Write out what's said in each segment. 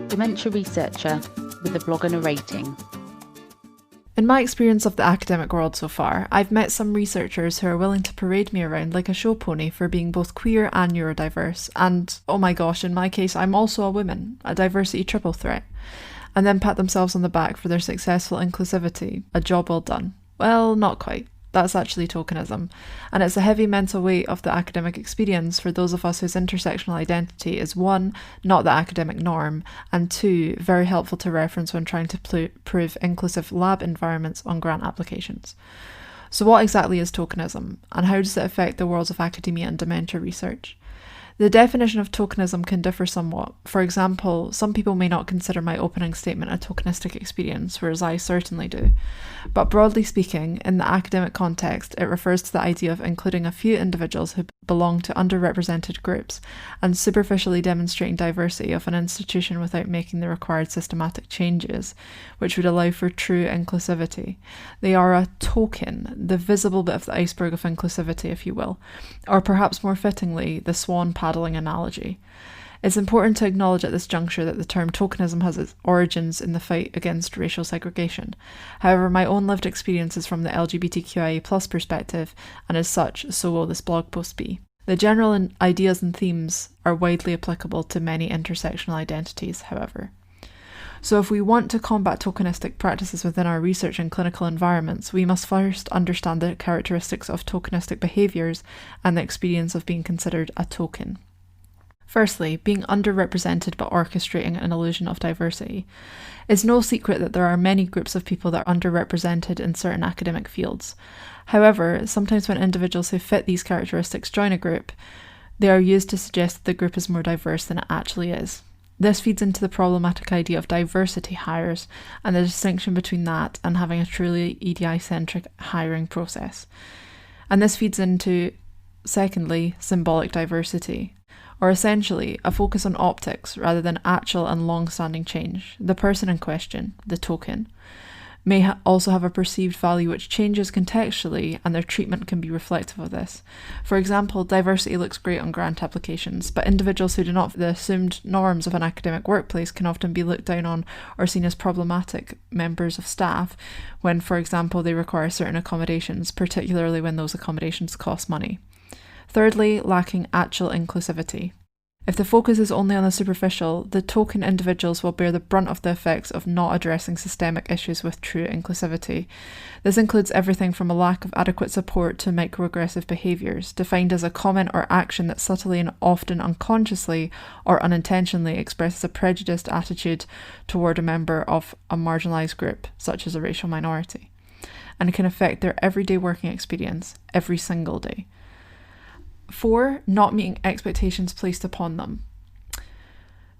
Dementia researcher with a blog and a rating. In my experience of the academic world so far, I've met some researchers who are willing to parade me around like a show pony for being both queer and neurodiverse, and, oh my gosh, in my case, I'm also a woman, a diversity triple threat, and then pat themselves on the back for their successful inclusivity, a job well done. Well, not quite. That's actually tokenism, and it's a heavy mental weight of the academic experience for those of us whose intersectional identity is 1, not the academic norm, and 2, very helpful to reference when trying to prove inclusive lab environments on grant applications. So what exactly is tokenism, and how does it affect the worlds of academia and dementia research? The definition of tokenism can differ somewhat. For example, some people may not consider my opening statement a tokenistic experience, whereas I certainly do. But broadly speaking, in the academic context, it refers to the idea of including a few individuals who belong to underrepresented groups and superficially demonstrating diversity of an institution without making the required systematic changes, which would allow for true inclusivity. They are a token, the visible bit of the iceberg of inclusivity, if you will, or perhaps more fittingly, the swan paddling analogy. It's important to acknowledge at this juncture that the term tokenism has its origins in the fight against racial segregation. However, my own lived experience is from the LGBTQIA+ perspective, and as such, so will this blog post be. The general ideas and themes are widely applicable to many intersectional identities, however. So if we want to combat tokenistic practices within our research and clinical environments, we must first understand the characteristics of tokenistic behaviours and the experience of being considered a token. Firstly, being underrepresented but orchestrating an illusion of diversity. It's no secret that there are many groups of people that are underrepresented in certain academic fields. However, sometimes when individuals who fit these characteristics join a group, they are used to suggest that the group is more diverse than it actually is. This feeds into the problematic idea of diversity hires and the distinction between that and having a truly EDI-centric hiring process. And this feeds into, secondly, symbolic diversity, or essentially a focus on optics rather than actual and long-standing change. The person in question, the token, may also have a perceived value which changes contextually, and their treatment can be reflective of this. For example, diversity looks great on grant applications, but individuals who do not fit the assumed norms of an academic workplace can often be looked down on or seen as problematic members of staff when, for example, they require certain accommodations, particularly when those accommodations cost money. Thirdly, lacking actual inclusivity. If the focus is only on the superficial, the token individuals will bear the brunt of the effects of not addressing systemic issues with true inclusivity. This includes everything from a lack of adequate support to microaggressive behaviours, defined as a comment or action that subtly and often unconsciously or unintentionally expresses a prejudiced attitude toward a member of a marginalised group, such as a racial minority, and can affect their everyday working experience every single day. 4. Not meeting expectations placed upon them.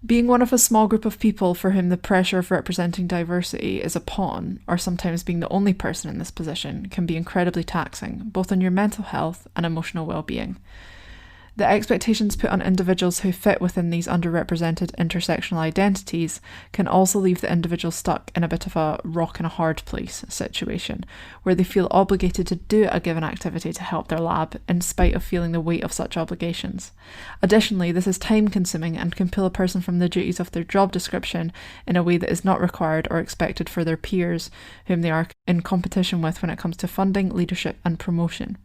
Being one of a small group of people for whom the pressure of representing diversity is upon, or sometimes being the only person in this position, can be incredibly taxing, both on your mental health and emotional well-being. The expectations put on individuals who fit within these underrepresented intersectional identities can also leave the individual stuck in a bit of a rock and a hard place situation, where they feel obligated to do a given activity to help their lab, in spite of feeling the weight of such obligations. Additionally, this is time-consuming and can pull a person from the duties of their job description in a way that is not required or expected for their peers, whom they are in competition with when it comes to funding, leadership and promotion.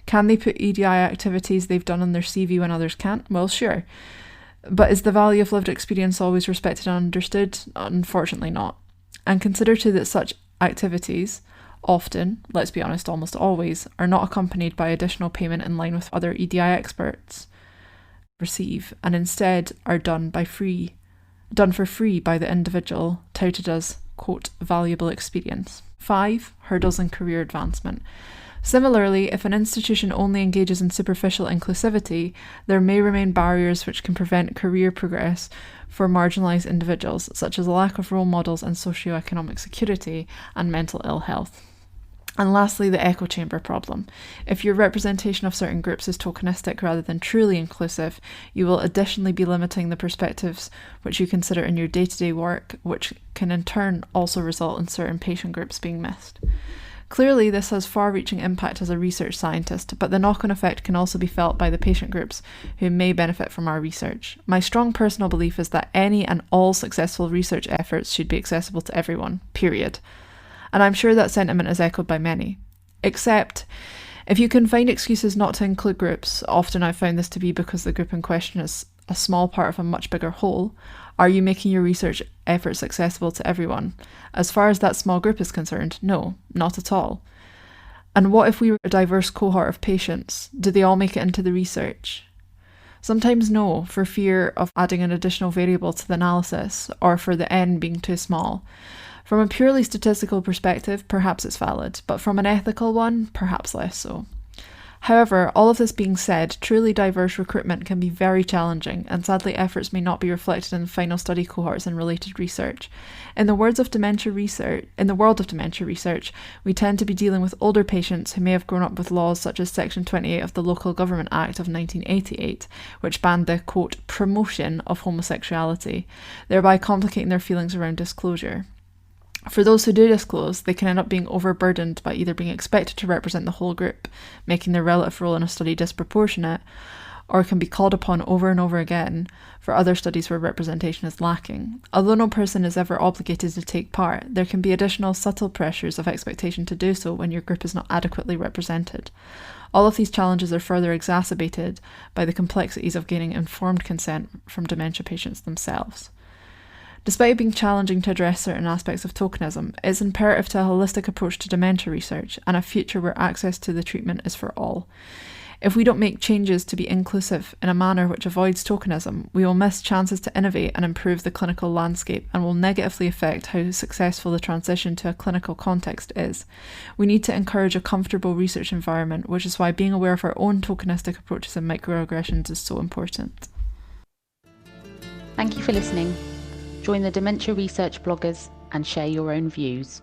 Can they put EDI activities they've done on their CV when others can't? Well, sure. But is the value of lived experience always respected and understood? Unfortunately not. And consider too that such activities often, let's be honest, almost always, are not accompanied by additional payment in line with other EDI experts receive, and instead are done for free by the individual, touted as, quote, valuable experience. 5. Hurdles in career advancement. Similarly, if an institution only engages in superficial inclusivity, there may remain barriers which can prevent career progress for marginalised individuals, such as a lack of role models and socioeconomic security and mental ill health. And lastly, the echo chamber problem. If your representation of certain groups is tokenistic rather than truly inclusive, you will additionally be limiting the perspectives which you consider in your day-to-day work, which can in turn also result in certain patient groups being missed. Clearly, this has far-reaching impact as a research scientist, but the knock-on effect can also be felt by the patient groups who may benefit from our research. My strong personal belief is that any and all successful research efforts should be accessible to everyone, period. And I'm sure that sentiment is echoed by many. Except, if you can find excuses not to include groups, often I've found this to be because the group in question is a small part of a much bigger whole, are you making your research efforts accessible to everyone? As far as that small group is concerned, no, not at all. And what if we were a diverse cohort of patients? Do they all make it into the research? Sometimes no, for fear of adding an additional variable to the analysis, or for the N being too small. From a purely statistical perspective, perhaps it's valid, but from an ethical one, perhaps less so. However, all of this being said, truly diverse recruitment can be very challenging, and sadly efforts may not be reflected in the final study cohorts and related research. In the world of dementia research, we tend to be dealing with older patients who may have grown up with laws such as Section 28 of the Local Government Act of 1988, which banned the, quote, promotion of homosexuality, thereby complicating their feelings around disclosure. For those who do disclose, they can end up being overburdened by either being expected to represent the whole group, making their relative role in a study disproportionate, or can be called upon over and over again for other studies where representation is lacking. Although no person is ever obligated to take part, there can be additional subtle pressures of expectation to do so when your group is not adequately represented. All of these challenges are further exacerbated by the complexities of gaining informed consent from dementia patients themselves. Despite it being challenging to address certain aspects of tokenism, it's imperative to a holistic approach to dementia research and a future where access to the treatment is for all. If we don't make changes to be inclusive in a manner which avoids tokenism, we will miss chances to innovate and improve the clinical landscape and will negatively affect how successful the transition to a clinical context is. We need to encourage a comfortable research environment, which is why being aware of our own tokenistic approaches and microaggressions is so important. Thank you for listening. Join the Dementia Research bloggers and share your own views.